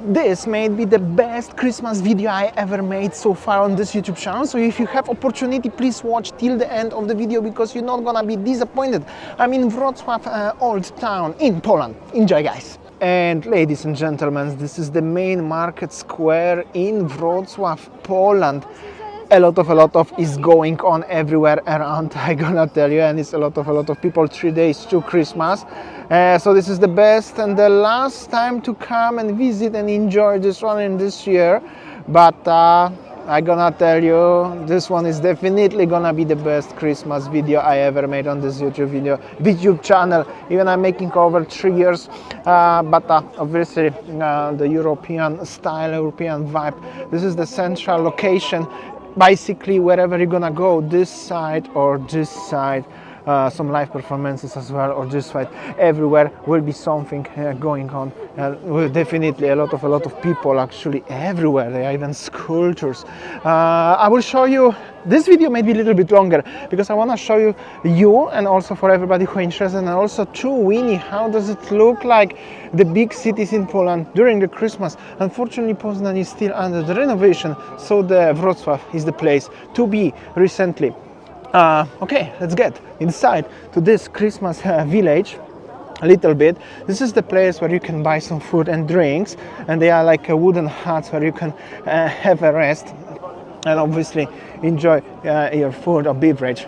This may be the best Christmas video I ever made so far on this YouTube channel. So if you have opportunity, please watch till the end of the video because you're not gonna be disappointed. I'm in Wrocław, old town in Poland. Enjoy, guys. And ladies and gentlemen, this is the main market square in Wrocław, Poland. A lot of is going on everywhere around, I gonna tell you, and it's a lot of people, 3 days to Christmas. So this is the best and the last time to come and visit and enjoy this one in this year. But I gonna tell you, this one is definitely gonna be the best Christmas video I ever made on this YouTube channel. Even I'm making over 3 years, but obviously the European style, European vibe. This is the central location. Basically, wherever you're gonna go, this side or this side, some live performances as well, or this side, everywhere will be something going on. Definitely a lot of people actually everywhere. There are even sculptures. I will show you. This video may be a little bit longer because I want to show you and also for everybody who is interested, and also to Winnie, how does it look like the big cities in Poland during the Christmas. Unfortunately, Poznań is still under the renovation, so the Wrocław is the place to be recently. Okay, let's get inside to this Christmas village a little bit. This is the place where you can buy some food and drinks, and they are like a wooden huts where you can have a rest and obviously enjoy your food or beverage.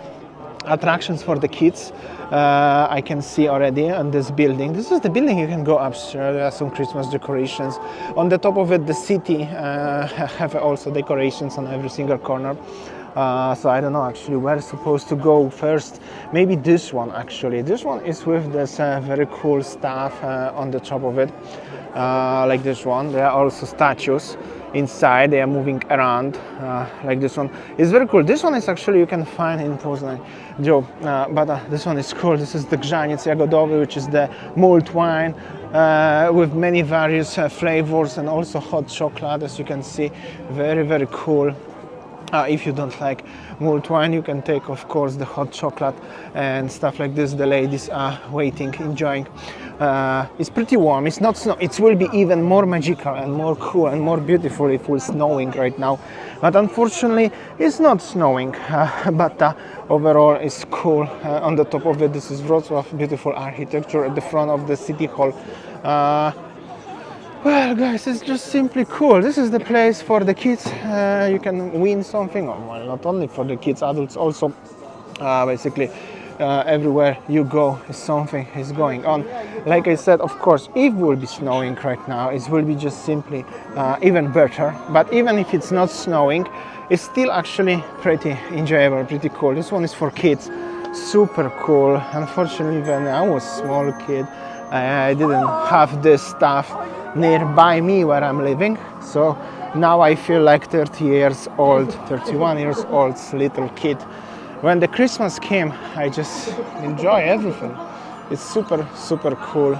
Attractions for the kids I can see already on this building. This is the building you can go upstairs. There are some Christmas decorations. On the top of it, the city have also decorations on every single corner. So I don't know actually where it's supposed to go first. Maybe this one actually. This one is with this very cool stuff on the top of it, like this one. There are also statues inside. They are moving around like this one. It's very cool. This one is actually you can find in Poznań, Joe. But this one is cool. This is the grzaniec jagodowy, which is the mulled wine with many various flavors and also hot chocolate, as you can see. Very cool. If you don't like mulled wine, you can take, of course, the hot chocolate and stuff like this. The ladies are waiting, enjoying. It's pretty warm. It's not snow. It will be even more magical and more cool and more beautiful if it was snowing right now. But unfortunately, it's not snowing. But overall, it's cool. On the top of it, this is Wrocław. Beautiful architecture at the front of the city hall. Well, guys, it's just simply cool. This is the place for the kids. You can win something. Well, not only for the kids, adults also. Basically, everywhere you go, something is going on. Like I said, of course, if it will be snowing right now, it will be just simply even better. But even if it's not snowing, it's still actually pretty enjoyable, pretty cool. This one is for kids. Super cool. Unfortunately, when I was a small kid, I didn't have this stuff nearby me where I'm living, so now I feel like 30 years old, 31 years old little kid. When the Christmas came, I just enjoy everything. It's super cool,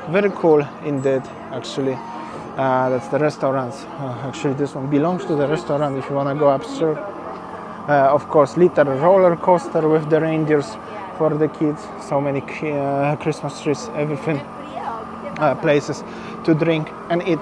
very cool indeed. Actually, that's the restaurant. Actually, this one belongs to the restaurant. If you want to go upstairs, of course, little roller coaster with the reindeers for the kids. So many Christmas trees, everything. Places to drink and eat.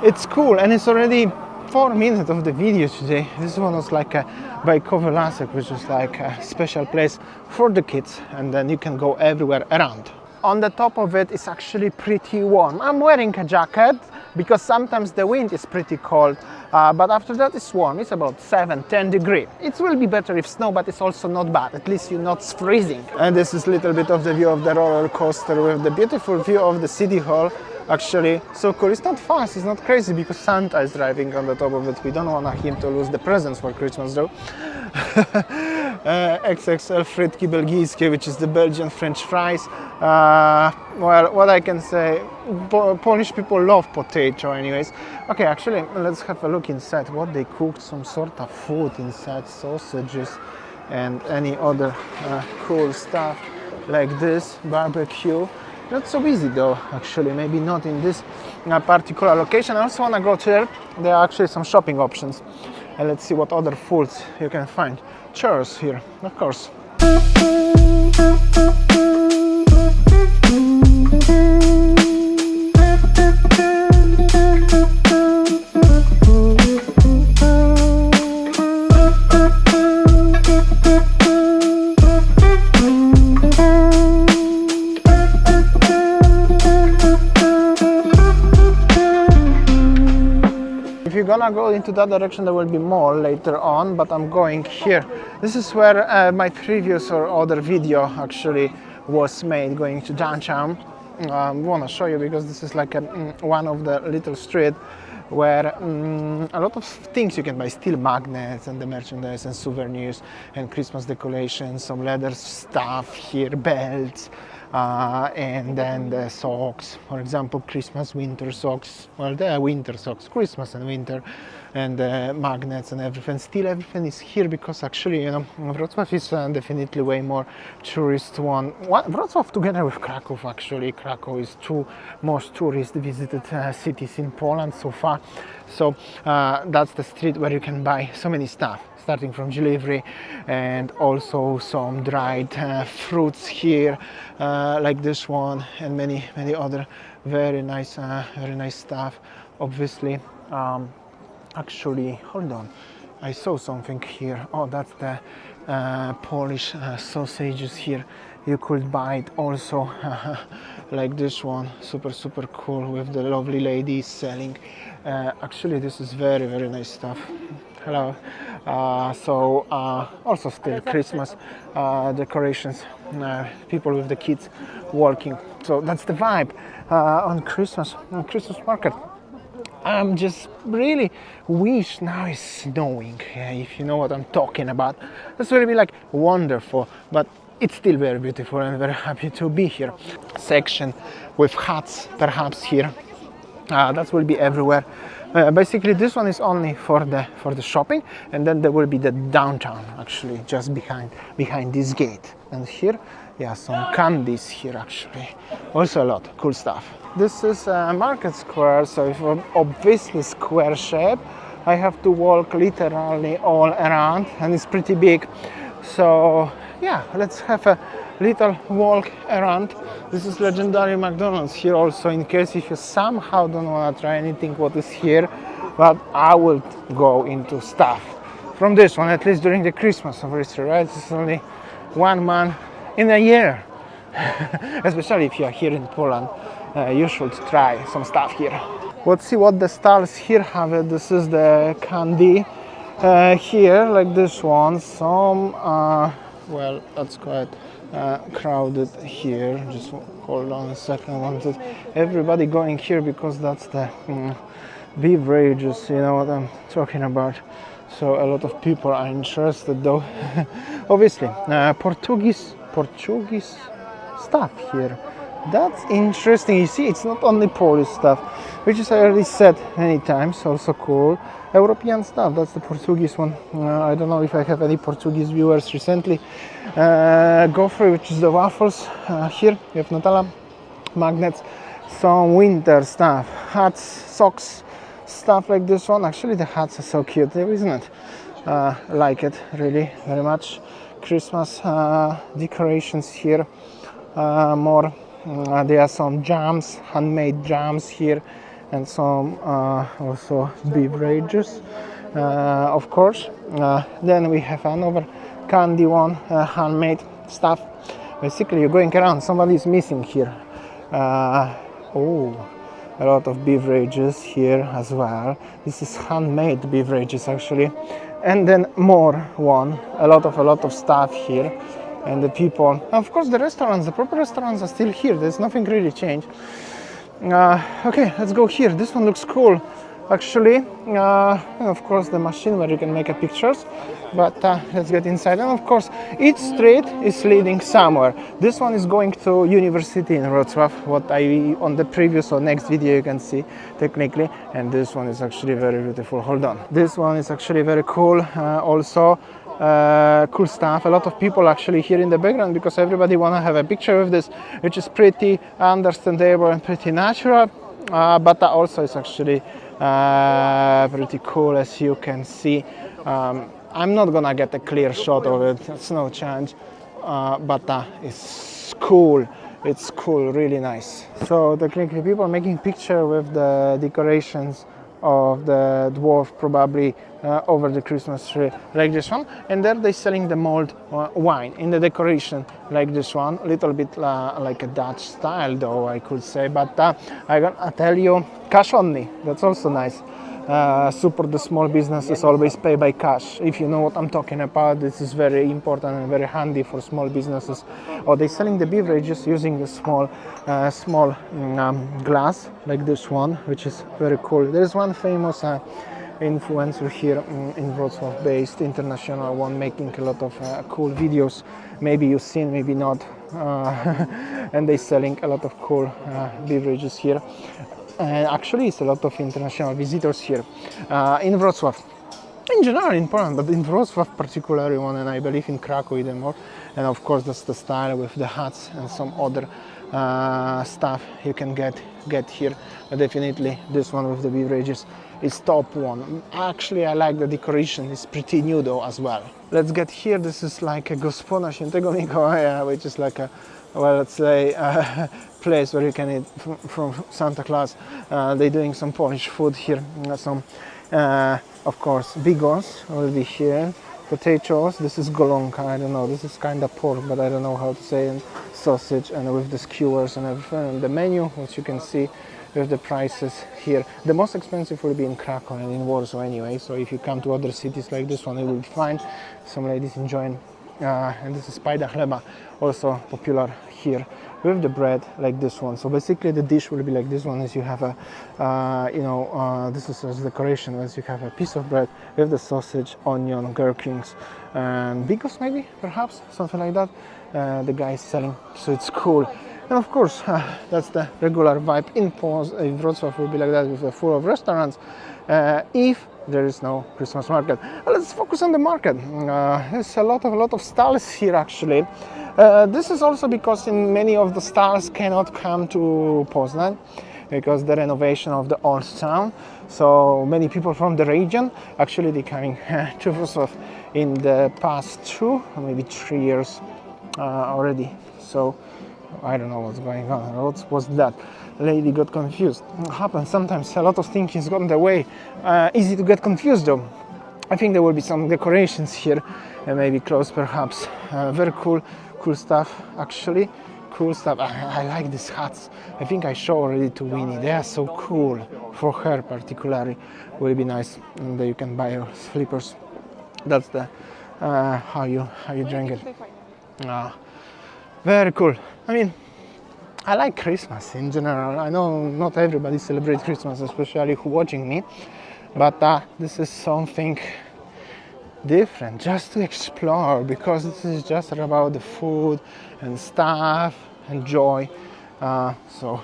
It's cool, and it's already 4 minutes of the video today. This one was like a Bajkowy Lasek, which is like a special place for the kids, and then you can go everywhere around. On the top of it is actually pretty warm. I'm wearing a jacket because sometimes the wind is pretty cold, but after that it's warm. It's about 7-10 degrees. It will be better if snow, but it's also not bad. At least you're not freezing. And this is a little bit of the view of the roller coaster with the beautiful view of the city hall. Actually, so cool. It's not fast, it's not crazy because Santa is driving on the top of it. We don't want him to lose the presents for Christmas though. XXL frytki belgijskie, which is the Belgian French fries. Well, what I can say, Polish people love potato anyways. Okay, actually, let's have a look inside what they cooked. Some sort of food inside, sausages and any other cool stuff like this, barbecue. Not so busy though, actually, maybe not in this particular location. I also want to go there. There are actually some shopping options. And let's see what other foods you can find. Chairs here, of course. you're gonna go into that direction, there will be more later on, but I'm going here. This is where my previous or other video actually was made, going to downtown. I want to show you because this is like one of the little street where a lot of things you can buy, steel magnets and the merchandise and souvenirs and Christmas decorations, some leather stuff here, belts, and then the socks, for example, Christmas winter socks. Well, they are winter socks, Christmas and winter, and magnets and everything. Still, everything is here because actually, you know, Wrocław is definitely way more tourist one. Wrocław together with Krakow, actually, Krakow is two most tourist visited cities in Poland so far. So that's the street where you can buy so many stuff, starting from delivery and also some dried fruits here, like this one, and many other very nice stuff. Obviously, actually, hold on, I saw something here. Oh, that's the Polish sausages here. You could buy it also like this one, super cool, with the lovely ladies selling. Actually, this is very nice stuff. Hello. So also still Christmas decorations, people with the kids walking. So that's the vibe on Christmas market. I'm just really wish now it's snowing, if you know what I'm talking about. This will be like wonderful, but it's still very beautiful and very happy to be here. Section with hats perhaps here. That will be everywhere. Basically, this one is only for the shopping, and then there will be the downtown actually just behind this gate. And here, yeah, some candies here actually. Also a lot cool stuff. This is a market square, so it's obviously square shape. I have to walk literally all around, and it's pretty big. So yeah, let's have a little walk around. This is legendary McDonald's here also, in case if you somehow don't want to try anything what is here, but I will go into stuff from this one, at least during the Christmas obviously, right? It's only 1 month in a year. Especially if you are here in Poland, you should try some stuff here. Let's see what the stalls here have. This is the candy here, like this one. Some well, that's quite crowded here. Just hold on a second. I wanted everybody going here because that's the beverages, you know what I'm talking about. So a lot of people are interested though. Obviously, Portuguese stuff here. That's interesting. You see, it's not only Polish stuff, which is I already said many times, also cool. European stuff, that's the Portuguese one. I don't know if I have any Portuguese viewers recently. Go for it, which is the waffles. Here you have Nutella, magnets, some winter stuff, hats, socks, stuff like this one. Actually, the hats are so cute, isn't it? Like it really very much. Christmas decorations here. More. There are some jams, handmade jams here, and some also beverages, of course. Then we have another candy one, handmade stuff. Basically, you're going around, somebody is missing here. Oh, a lot of beverages here as well. This is handmade beverages actually. And then more one, a lot of stuff here. And the people, of course, the restaurants, the proper restaurants are still here. There's nothing really changed. Okay, let's go here. This one looks cool, actually. And of course, the machine where you can make pictures. But let's get inside. And of course, each street is leading somewhere. This one is going to university in Wrocław. What I on the previous or next video you can see technically. And this one is actually very beautiful. Hold on. This one is actually very cool. Also. Cool stuff. A lot of people actually here in the background because everybody want to have a picture of this, which is pretty understandable and pretty natural, but also it's actually pretty cool, as you can see. I'm not gonna get a clear shot of it, it's no chance, but it's cool. It's cool, really nice. So technically people making picture with the decorations of the dwarf probably over the Christmas tree, like this one. And there they're selling the mulled wine in the decoration, like this one. A little bit like a Dutch style though, I could say. But I gotta tell you, cash only. That's also nice. support the small businesses, always pay by cash. If you know what I'm talking about, this is very important and very handy for small businesses. Or they're selling the beverages using the small glass like this one, which is very cool. There's one famous influencer here in Wrocław, based international one, making a lot of cool videos. Maybe you've seen, maybe not. And they're selling a lot of cool beverages here. And actually, it's a lot of international visitors here in Wrocław. In general in Poland, but in Wrocław particularly one, and I believe in Krakow even more. And of course, that's the style with the hats and some other stuff you can get here. But definitely this one with the beverages is top one. Actually, I like the decoration. It's pretty new though as well. Let's get here. This is like a Gospoda Świętego Mikołaja, which is like a, well, let's say place where you can eat from Santa Claus. They're doing some Polish food here. Some of course bigos will be here. Potatoes, this is golonka, I don't know, this is kind of pork, but I don't know how to say it. Sausage, and with the skewers and everything. And the menu, which you can see with the prices here. The most expensive will be in Krakow and in Warsaw anyway, so if you come to other cities like this one, you will find some ladies enjoying. And this is pajda chleba, also popular here, with the bread like this one. So basically the dish will be like this one, as you have a, this is as decoration, as you have a piece of bread with the sausage, onion, gherkins, and bigos maybe, perhaps, something like that. The guy is selling, so it's cool. And of course, that's the regular vibe in Wrocław will be like that, with a full of restaurants, if there is no Christmas market. Let's focus on the market. There's a lot of stalls here actually. This is also because in many of the stalls cannot come to Poznań because the renovation of the old town. So many people from the region actually they're coming to Wrocław in the past 2 or maybe 3 years already. So I don't know what's going on. What was that? Lady got confused. It happens sometimes. A lot of thinkings got in the way. Easy to get confused though. I think there will be some decorations here, and maybe clothes perhaps. Very cool stuff actually. Cool stuff. I like these hats. I think I showed already to Winnie. They are so cool. For her particularly, will be nice. And you can buy your slippers. That's the how you drink it. Very cool. I mean, I like Christmas in general. I know not everybody celebrates Christmas, especially who watching me, but this is something different, just to explore, because this is just about the food and stuff and joy. So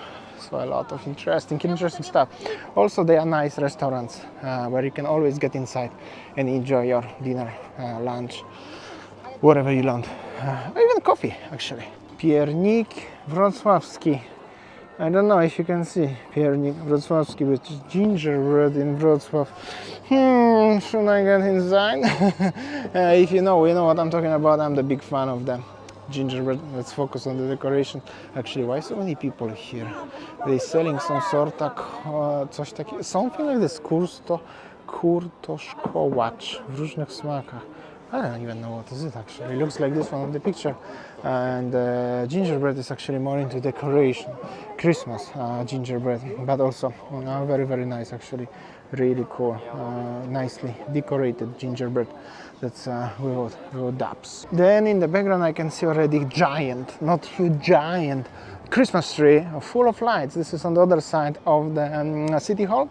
a lot of interesting stuff. Also, they are nice restaurants where you can always get inside and enjoy your dinner, lunch, whatever you want. Even coffee, actually. Piernik wrocławski. I don't know if you can see piernik wrocławski with gingerbread in Wrocław. Should I get inside? If you know what I'm talking about. I'm the big fan of them. Gingerbread. Let's focus on the decoration. Actually, why so many people here? They're selling some sort of something like this. Kurtoszkołacz w różnych smakach. I don't even know what is it actually. It looks like this one on the picture. And gingerbread is actually more into decoration. Christmas gingerbread, but also very, very nice actually. Really cool. Nicely decorated gingerbread. That's without daps. Then in the background I can see already giant, not huge, giant Christmas tree full of lights. This is on the other side of the city hall.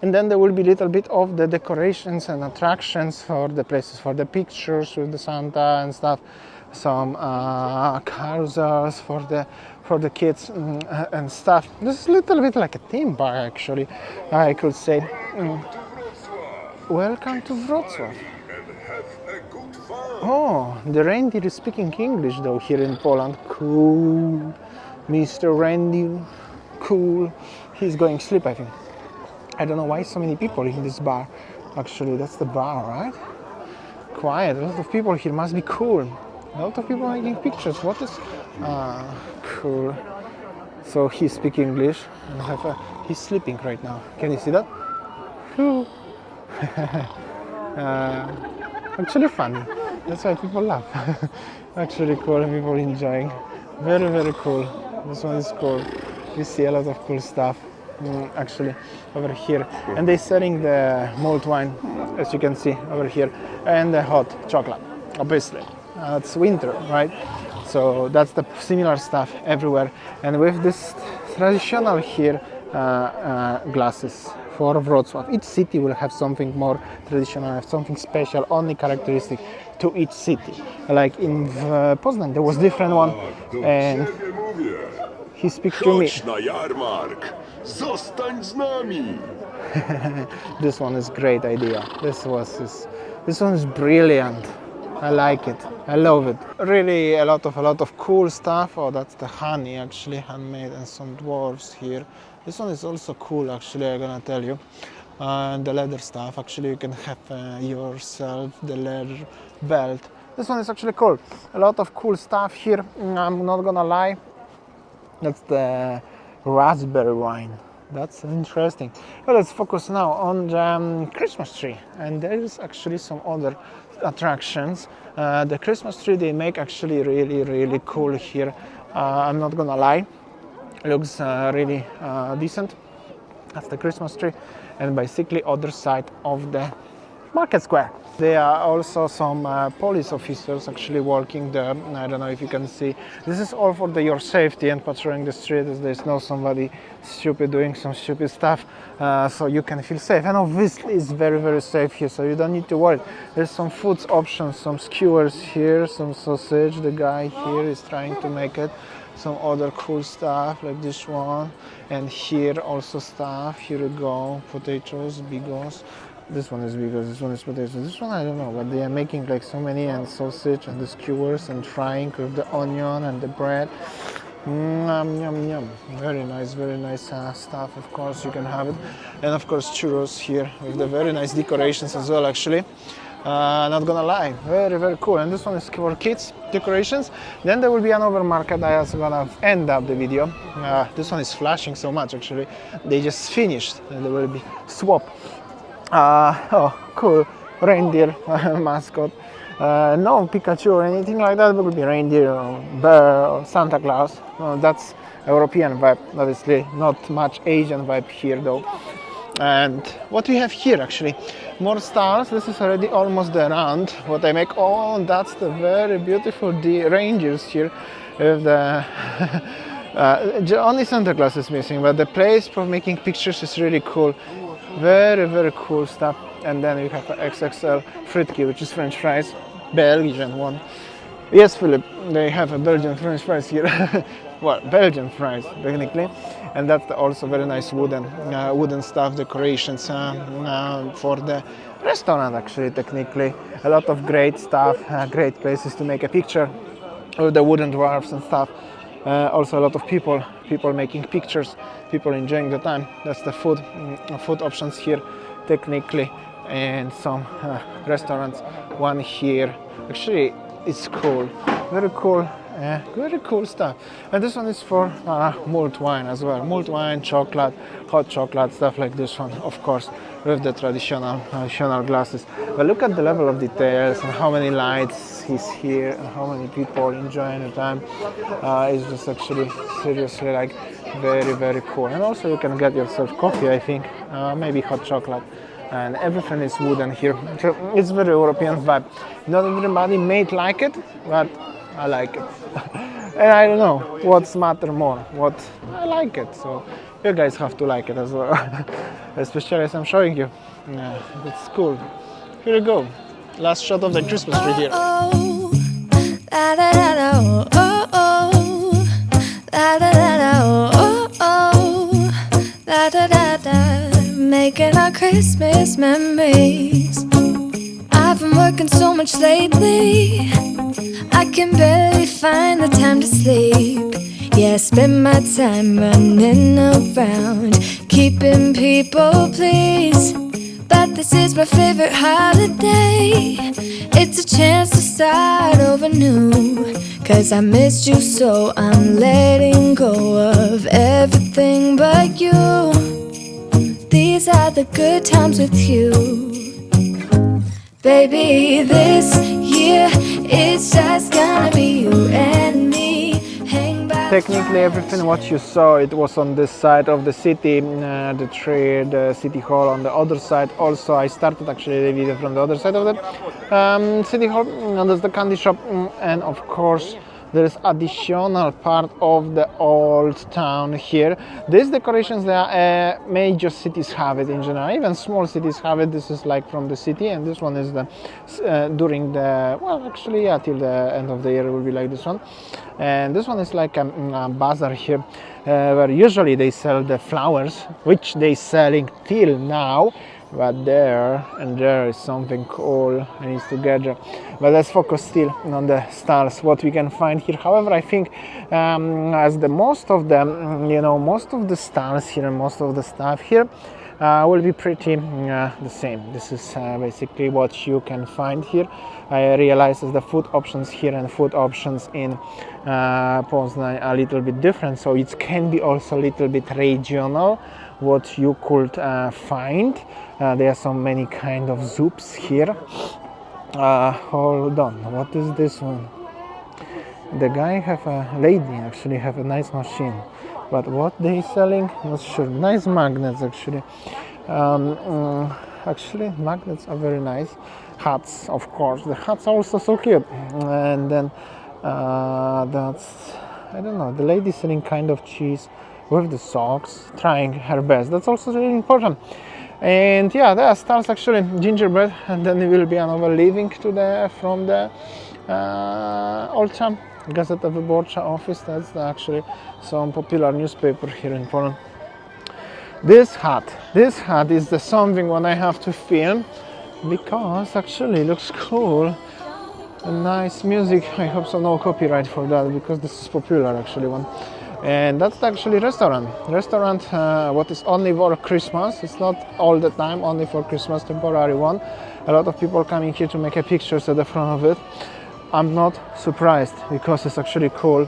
And then there will be a little bit of the decorations and attractions for the places for the pictures with the Santa and stuff. Some carousels for the kids and stuff. This is a little bit like a theme park actually, I could say. Welcome to Wrocław. Oh, the reindeer is speaking English though here in Poland. Cool. Mr. Reindeer. Cool. He's going to sleep, I think. I don't know why so many people in this bar. Actually, that's the bar, right? Quiet. A lot of people here. Must be cool. A lot of people making pictures. What is? Cool. So he speaks English. And he's sleeping right now. Can you see that? Actually funny. That's why people laugh. Actually cool. People enjoying. Very, very cool. This one is cool. You see a lot of cool stuff. actually over here, and they're selling the mulled wine, as you can see over here, and the hot chocolate. Obviously, it's winter, right? So that's the similar stuff everywhere. And with this traditional here glasses for Wrocław. Each city will have something more traditional, have something special, only characteristic to each city. Like in Poznań, there was different one, and he speaks to me. Chodź na jarmark! Zostań z nami! This one is great idea. This one is brilliant. I like it. I love it. Really, a lot of cool stuff. Oh, that's the honey, actually handmade, and some dwarves here. This one is also cool, actually. I'm gonna tell you. And the leather stuff. Actually, you can have yourself the leather belt. This one is actually cool. A lot of cool stuff here. I'm not gonna lie. That's the raspberry wine. That's interesting. Well, let's focus now on the Christmas tree. And there is actually some other attractions. The Christmas tree they make actually really cool here. I'm not gonna lie. Looks really decent. That's the Christmas tree. And basically other side of the market square. There are also some police officers actually working there. I don't know if you can see. This is all for your safety and patrolling the streets. There's no somebody stupid doing some stupid stuff, so you can feel safe. And obviously it's very safe here, so you don't need to worry. There's some food options, some skewers here, some sausage. The guy here is trying to make it. Some other cool stuff like this one, and here also stuff. Here you go, potatoes, bigos. This one is bigos, this one is potatoes. This one I don't know, but they are making like so many, and sausage and the skewers and frying with the onion and the bread. Yum. Very nice stuff. Of course you can have it, and of course churros here with the very nice decorations as well. Actually. Not gonna lie, very cool. And this one is for kids decorations. Then there will be another market. I also gonna end up the video. This one is flashing so much actually. They just finished and there will be swap. Oh, cool. Reindeer mascot. No Pikachu or anything like that. It will be reindeer or bear or Santa Claus. That's European vibe, obviously. Not much Asian vibe here though. And what we have here actually, more stars. This is already almost the round what I make. Oh, that's the very beautiful reindeers here with the only Santa Claus is missing, but the place for making pictures is really cool. Very cool stuff. And then we have XXL fritki, which is French fries, Belgian one. Yes, Philip, they have a Belgian French fries here. Well, Belgian fries technically. And that's also very nice wooden stuff, decorations for the restaurant actually technically. A lot of great stuff, great places to make a picture with the wooden dwarfs and stuff. Also a lot of people making pictures, people enjoying the time. That's the food options here technically, and some restaurants. One here, actually it's cool, very cool stuff. And this one is for mulled wine as well. Mulled wine, chocolate, hot chocolate, stuff like this one, of course, with the traditional glasses. But look at the level of details and how many lights is here and how many people enjoying the time. It's just actually seriously like very cool. And also you can get yourself coffee, I think, maybe hot chocolate. And everything is wooden here. So it's very European vibe. Not everybody may like it, but I like it. And I don't know what's matter more. What I like it, so you guys have to like it as well. Especially as I'm showing you. Yeah, it's cool. Here we go. Last shot of the Christmas tree here. Making our Christmas memories. I've been working so much lately, I can barely find the time to sleep. Yeah, I spend my time running around, keeping people pleased. But this is my favorite holiday. It's a chance to start over new. Cause I missed you, so I'm letting go of everything but you. These are the good times with you. Baby, this year it's just gonna be you and me. Hang by technically everything what you saw, it was on this side of the city, the tree, the city hall on the other side. Also, I started actually the video from the other side of the city hall, and there's the candy shop, and of course there is additional part of the old town here. These decorations, major cities have it in general, even small cities have it. This is like from the city, and this one is the during the, well, actually, yeah, till the end of the year it will be like this one. And this one is like a bazaar here, where usually they sell the flowers, which they selling till now. But there and there is something cool I need to gather. But let's focus still on the stars, what we can find here. However, I think as the most of the most of the stars here and most of the stuff here will be pretty the same. This is basically what you can find here. I realize the food options here and food options in Poznań are a little bit different, so it can be also a little bit regional what you could find. There are so many kind of soups here. Hold on, what is this one? The guy lady actually have a nice machine, but what they selling, not sure. Nice magnets actually. Actually magnets are very nice. Hats, of course, the hats are also so cute. And then that's, I don't know, the lady selling kind of cheese with the socks, trying her best. That's also really important. And yeah, there are stars actually, gingerbread, and then it will be another leaving to from the Old Town Gazeta Wyborcza office. That's actually some popular newspaper here in Poland. This hat is the something when I have to film, because actually it looks cool. And nice music. I hope so no copyright for that, because this is popular actually one. And that's actually restaurant what is only for Christmas. It's not all the time, only for Christmas, temporary one. A lot of people coming here to make a pictures at the front of it. I'm not surprised, because it's actually cool.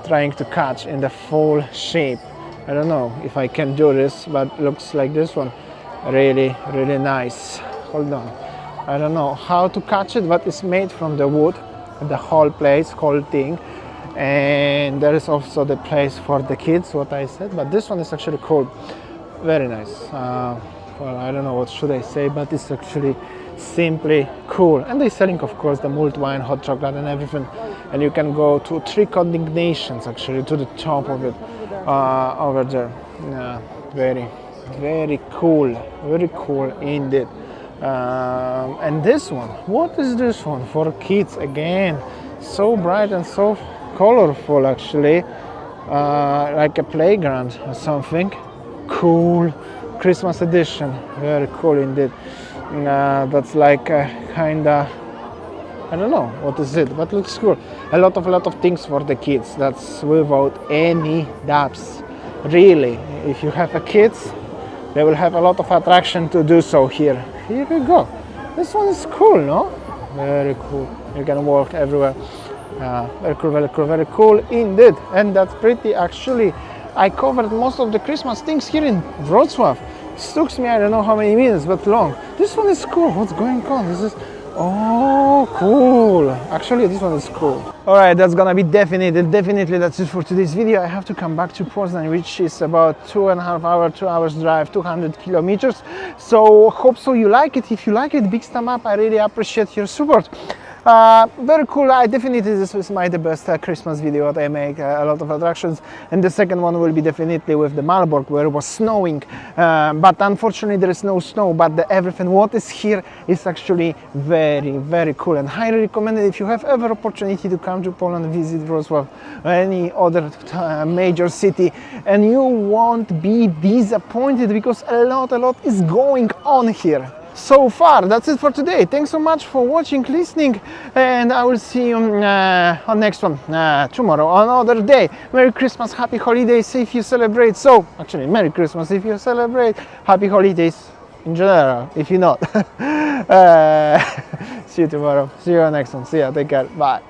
Trying to catch in the full shape. I don't know if I can do this, but looks like this one really nice. Hold on, I don't know how to catch it, but it's made from the wood, the whole place, whole thing. And there is also the place for the kids, what I said, but this one is actually cool, very nice. Well, I don't know what should I say, but it's actually simply cool. And they're selling, of course, the mulled wine, hot chocolate and everything, and you can go to 3 combinations actually to the top of it over there. Very cool indeed. And this one, what is this one for kids? Again, so bright and so colorful actually, like a playground or something. Cool Christmas edition, very cool indeed. That's like a kinda, I don't know what is it, but looks cool. A lot of things for the kids. That's without any doubts. Really, if you have a kids, they will have a lot of attraction to do so here. Here we go. This one is cool, no? Very cool. You can walk everywhere. Very cool indeed. And that's pretty actually. I covered most of the Christmas things here in Wrocław. It took me I don't know how many minutes, but long. This one is cool. What's going on? This is, oh, cool. Actually, this one is cool. All right, that's gonna be definitely that's it for today's video. I have to come back to Poznań, which is about 2.5 hours, 2 hours drive, 200 kilometers. So hope so you like it. If you like it, big thumb up. I really appreciate your support. Very cool. This was the best Christmas video that I make. A lot of attractions, and the second one will be definitely with the Malbork, where it was snowing, but unfortunately there is no snow, but everything what is here is actually very cool, and highly recommended. If you have ever opportunity to come to Poland, visit Wrocław or any other major city, and you won't be disappointed, because a lot is going on here. So far, that's it for today. Thanks so much for watching, listening, and I will see you on next one tomorrow, another day. Merry Christmas, Happy Holidays if you celebrate. So, actually, Merry Christmas if you celebrate. Happy Holidays in general if you not. See you tomorrow. See you on next one. See ya. Take care. Bye.